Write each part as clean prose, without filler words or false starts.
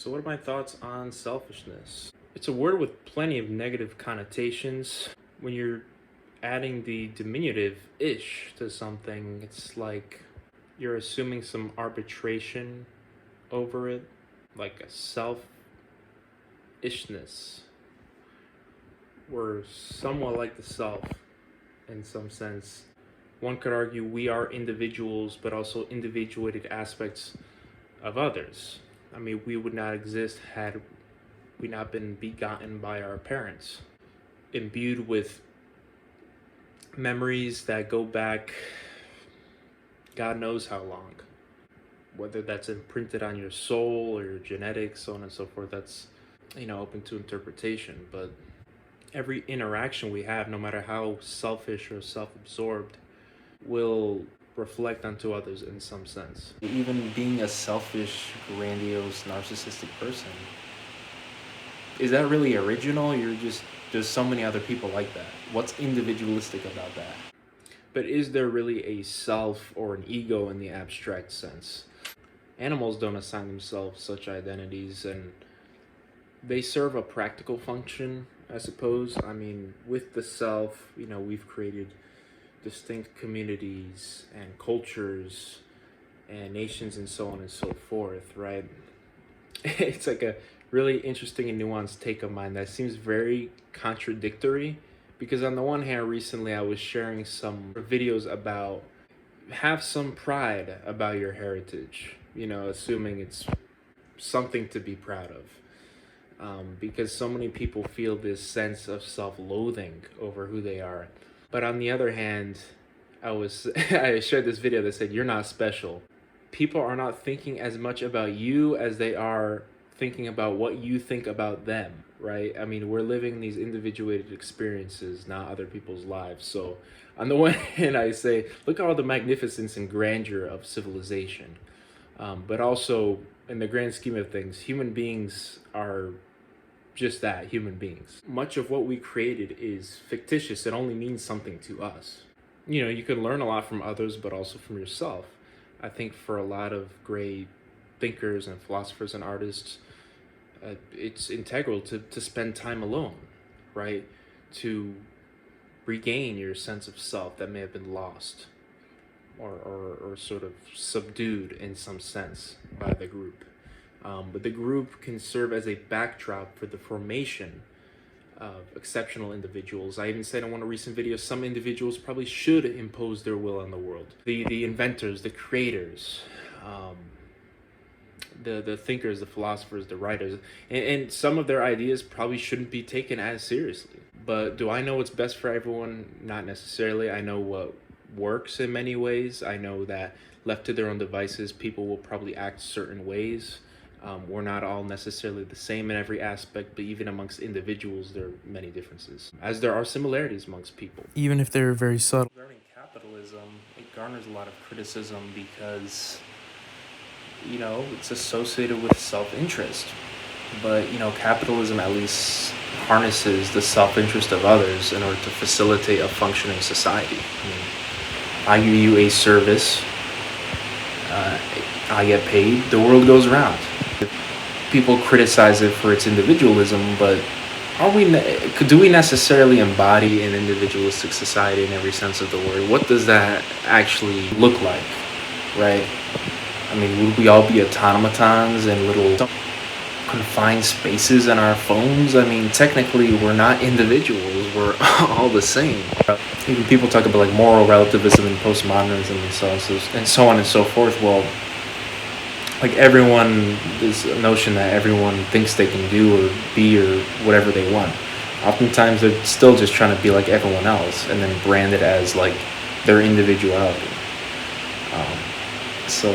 So what are my thoughts on selfishness? It's a word with plenty of negative connotations. When you're adding the diminutive-ish to something, it's like you're assuming some arbitration over it, like a self-ishness. We're somewhat like the self in some sense. One could argue we are individuals, but also individuated aspects of others. I mean, we would not exist had we not been begotten by our parents, imbued with memories that go back God knows how long. Whether that's imprinted on your soul or your genetics, so on and so forth, that's, open to interpretation. But every interaction we have, no matter how selfish or self-absorbed, will reflect onto others in some sense. Even being a selfish, grandiose, narcissistic person, is that really original? There's so many other people like that. What's individualistic about that? But is there really a self or an ego in the abstract sense? Animals don't assign themselves such identities, and they serve a practical function, I suppose. I mean, with the self, we've created distinct communities and cultures and nations and so on and so forth, right? It's like a really interesting and nuanced take of mine that seems very contradictory, because on the one hand, recently I was sharing some videos about have some pride about your heritage, assuming it's something to be proud of, because so many people feel this sense of self-loathing over who they are. But on the other hand, I shared this video that said, you're not special. People are not thinking as much about you as they are thinking about what you think about them, right? I mean, we're living these individuated experiences, not other people's lives. So on the one hand, I say, look at all the magnificence and grandeur of civilization. But also, in the grand scheme of things, human beings are just that, human beings. Much of what we created is fictitious. It only means something to us. You can learn a lot from others, but also from yourself. I think for a lot of great thinkers and philosophers and artists, it's integral to spend time alone, right? To regain your sense of self that may have been lost or sort of subdued in some sense by the group. But the group can serve as a backdrop for the formation of exceptional individuals. I even said in one of recent videos, some individuals probably should impose their will on the world. The inventors, the creators, the thinkers, the philosophers, the writers, and some of their ideas probably shouldn't be taken as seriously. But do I know what's best for everyone? Not necessarily. I know what works in many ways. I know that left to their own devices, people will probably act certain ways. We're not all necessarily the same in every aspect, but even amongst individuals, there are many differences, as there are similarities amongst people. Even if they're very subtle. Regarding capitalism, it garners a lot of criticism because, it's associated with self-interest. But, capitalism at least harnesses the self-interest of others in order to facilitate a functioning society. I give you a service, I get paid, the world goes around. People criticize it for its individualism, but do we necessarily embody an individualistic society in every sense of the word? What does that actually look like, right? I mean, would we all be automatons in little confined spaces in our phones? I mean, technically, we're not individuals. We're all the same. Even people talk about like moral relativism and postmodernism and so on and so forth. Well, like there's a notion that everyone thinks they can do or be or whatever they want. Oftentimes, they're still just trying to be like everyone else and then brand it as like their individuality. So,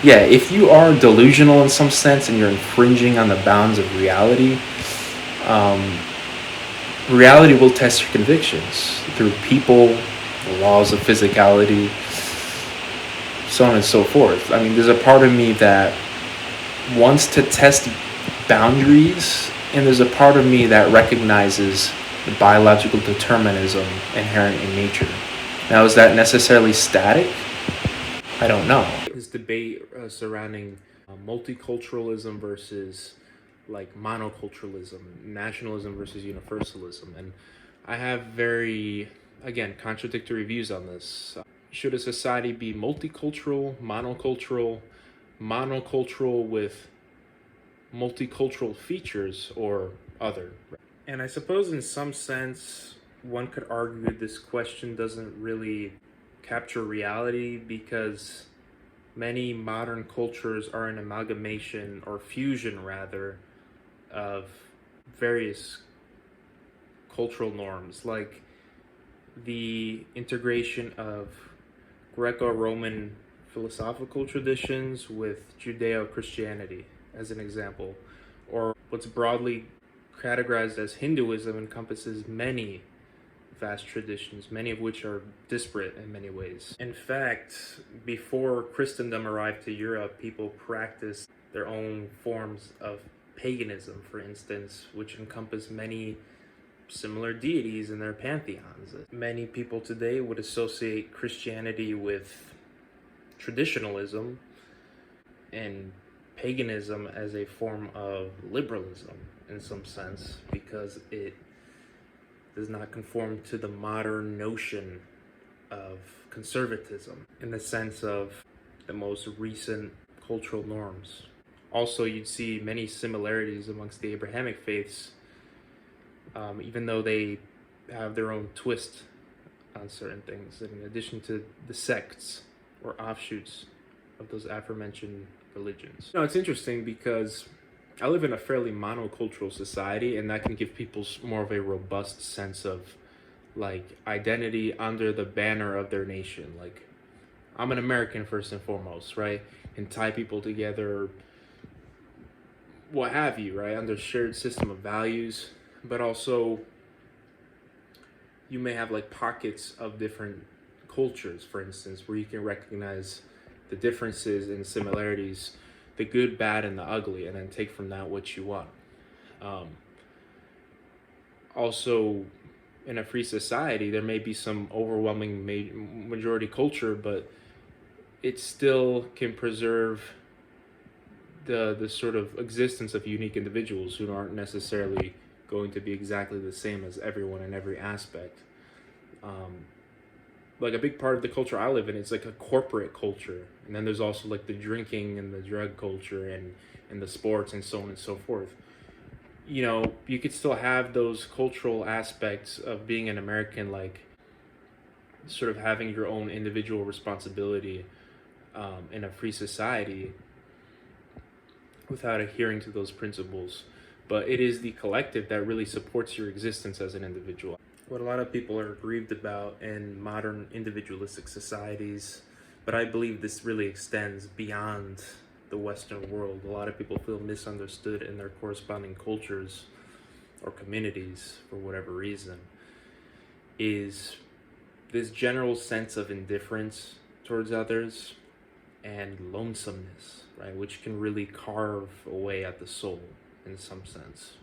yeah, if you are delusional in some sense and you're infringing on the bounds of reality, reality will test your convictions through people, the laws of physicality, so on and so forth. I mean, there's a part of me that wants to test boundaries, and there's a part of me that recognizes the biological determinism inherent in nature. Now, is that necessarily static? I don't know. This debate surrounding multiculturalism versus like monoculturalism, nationalism versus universalism. And I have very, again, contradictory views on this. Should a society be multicultural, monocultural with multicultural features, or other? And I suppose in some sense, one could argue this question doesn't really capture reality, because many modern cultures are an amalgamation, or fusion rather, of various cultural norms, like the integration of Greco-Roman philosophical traditions with Judeo-Christianity, as an example, or what's broadly categorized as Hinduism encompasses many vast traditions, many of which are disparate in many ways. In fact, before Christendom arrived to Europe, people practiced their own forms of paganism, for instance, which encompass many similar deities in their pantheons. Many people today would associate Christianity with traditionalism and paganism as a form of liberalism in some sense, because it does not conform to the modern notion of conservatism in the sense of the most recent cultural norms. Also, you'd see many similarities amongst the Abrahamic faiths, even though they have their own twist on certain things, in addition to the sects or offshoots of those aforementioned religions. It's interesting because I live in a fairly monocultural society, and that can give people more of a robust sense of like identity under the banner of their nation. Like, I'm an American first and foremost, right? And tie people together, what have you, right? Under a shared system of values, but also you may have like pockets of different cultures, for instance, where you can recognize the differences and similarities, the good, bad, and the ugly, and then take from that what you want. Also, in a free society, there may be some overwhelming majority culture, but it still can preserve the sort of existence of unique individuals who aren't necessarily going to be exactly the same as everyone in every aspect. Like a big part of the culture I live in is like a corporate culture, and then there's also like the drinking and the drug culture and the sports and so on and so forth. You could still have those cultural aspects of being an American, like sort of having your own individual responsibility in a free society without adhering to those principles. But it is the collective that really supports your existence as an individual. What a lot of people are aggrieved about in modern individualistic societies, but I believe this really extends beyond the Western world. A lot of people feel misunderstood in their corresponding cultures or communities for whatever reason, is this general sense of indifference towards others and lonesomeness, right, which can really carve away at the soul in some sense.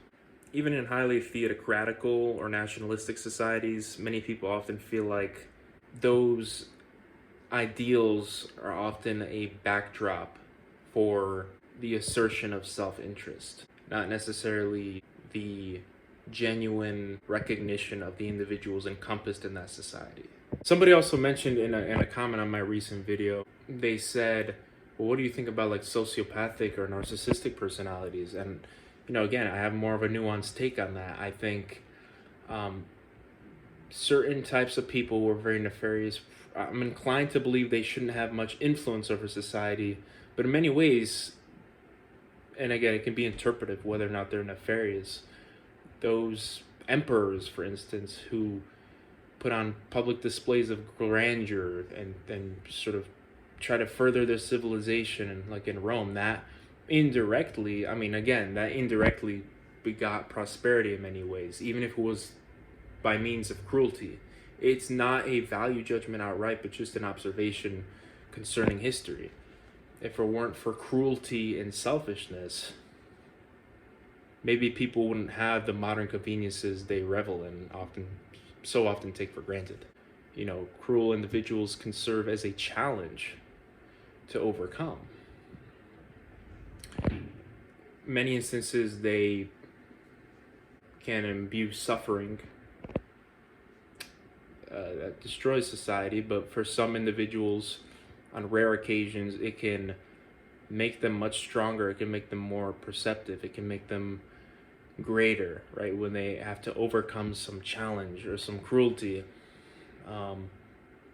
Even in highly theocratical or nationalistic societies, many people often feel like those ideals are often a backdrop for the assertion of self-interest, not necessarily the genuine recognition of the individuals encompassed in that society. Somebody also mentioned in a comment on my recent video, they said, well, what do you think about like sociopathic or narcissistic personalities? And again, I have more of a nuanced take on that. I think certain types of people were very nefarious. I'm inclined to believe they shouldn't have much influence over society, but in many ways, and again, it can be interpretive whether or not they're nefarious. Those emperors, for instance, who put on public displays of grandeur and sort of try to further their civilization, like in Rome, that indirectly begot prosperity in many ways, even if it was by means of cruelty. It's not a value judgment outright, but just an observation concerning history. If it weren't for cruelty and selfishness, maybe people wouldn't have the modern conveniences they revel in, so often take for granted. Cruel individuals can serve as a challenge to overcome. many instances they can imbue suffering that destroys society, but for some individuals, on rare occasions, it can make them much stronger. It can make them more perceptive. It can make them greater, right? When they have to overcome some challenge or some cruelty.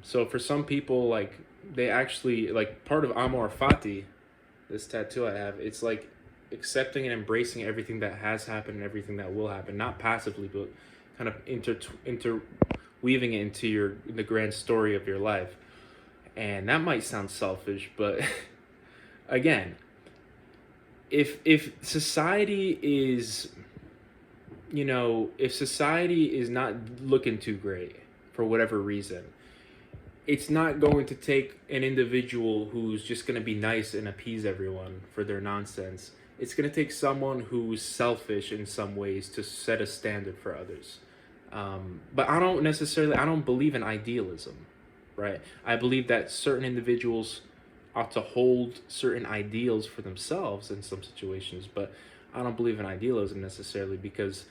So for some people, like, they actually, like, part of Amor Fati, this tattoo I have, it's like accepting and embracing everything that has happened and everything that will happen, not passively, but kind of interweaving it into the grand story of your life. And that might sound selfish, but again, if society is, if society is not looking too great for whatever reason, it's not going to take an individual who's just going to be nice and appease everyone for their nonsense. It's going to take someone who's selfish in some ways to set a standard for others. But I don't believe in idealism, right? I believe that certain individuals ought to hold certain ideals for themselves in some situations, but I don't believe in idealism necessarily, because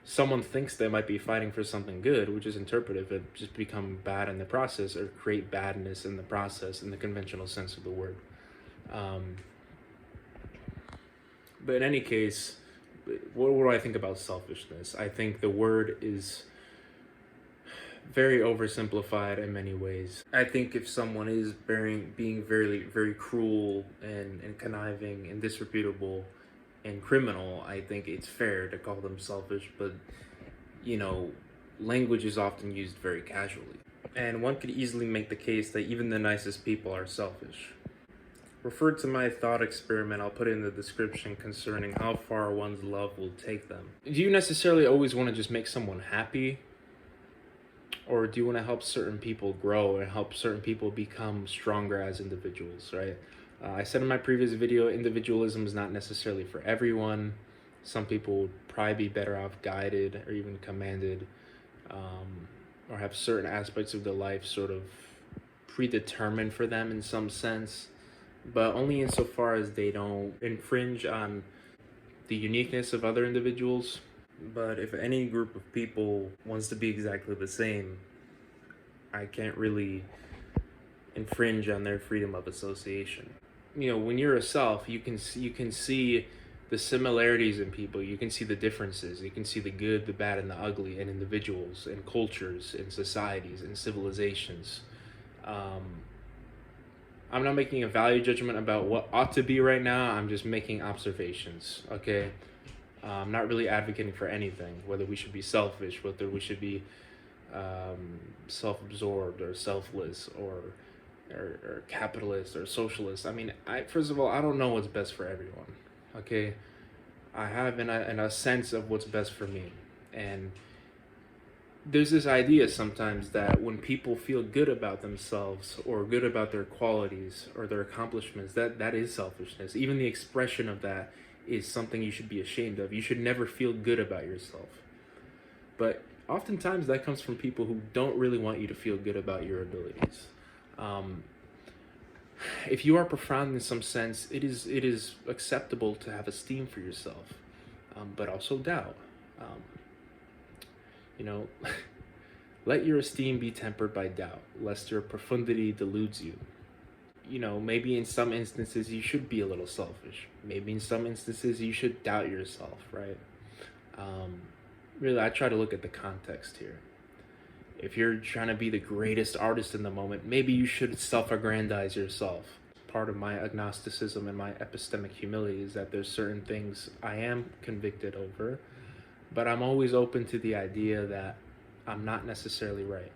someone thinks they might be fighting for something good, which is interpretive, and just become bad in the process, or create badness in the process in the conventional sense of the word. But in any case, what do I think about selfishness? I think the word is very oversimplified in many ways. I think if someone is being very, very cruel and conniving and disreputable and criminal, I think it's fair to call them selfish, but language is often used very casually. And one could easily make the case that even the nicest people are selfish. Refer to my thought experiment I'll put in the description concerning how far one's love will take them. Do you necessarily always want to just make someone happy? Or do you want to help certain people grow and help certain people become stronger as individuals, right? I said in my previous video, individualism is not necessarily for everyone. Some people would probably be better off guided or even commanded, or have certain aspects of their life sort of predetermined for them in some sense, but only insofar as they don't infringe on the uniqueness of other individuals. But if any group of people wants to be exactly the same, I can't really infringe on their freedom of association. When you're a self, you can see the similarities in people. You can see the differences. You can see the good, the bad, and the ugly in individuals, in cultures, in societies, in civilizations. I'm not making a value judgment about what ought to be right now. I'm just making observations, okay? I'm not really advocating for anything, whether we should be selfish, whether we should be self-absorbed or selfless or capitalist or socialist. I mean, first of all, I don't know what's best for everyone, okay? I have in a sense of what's best for me. And there's this idea sometimes that when people feel good about themselves or good about their qualities or their accomplishments, that is selfishness. Even the expression of that is something you should be ashamed of. You should never feel good about yourself. But oftentimes that comes from people who don't really want you to feel good about your abilities. If you are profound in some sense, it is acceptable to have esteem for yourself, but also doubt. Let your esteem be tempered by doubt, lest your profundity deludes you. Maybe in some instances you should be a little selfish. Maybe in some instances you should doubt yourself, right? Really, I try to look at the context here. If you're trying to be the greatest artist in the moment, maybe you should self-aggrandize yourself. Part of my agnosticism and my epistemic humility is that there's certain things I am convicted over, but I'm always open to the idea that I'm not necessarily right.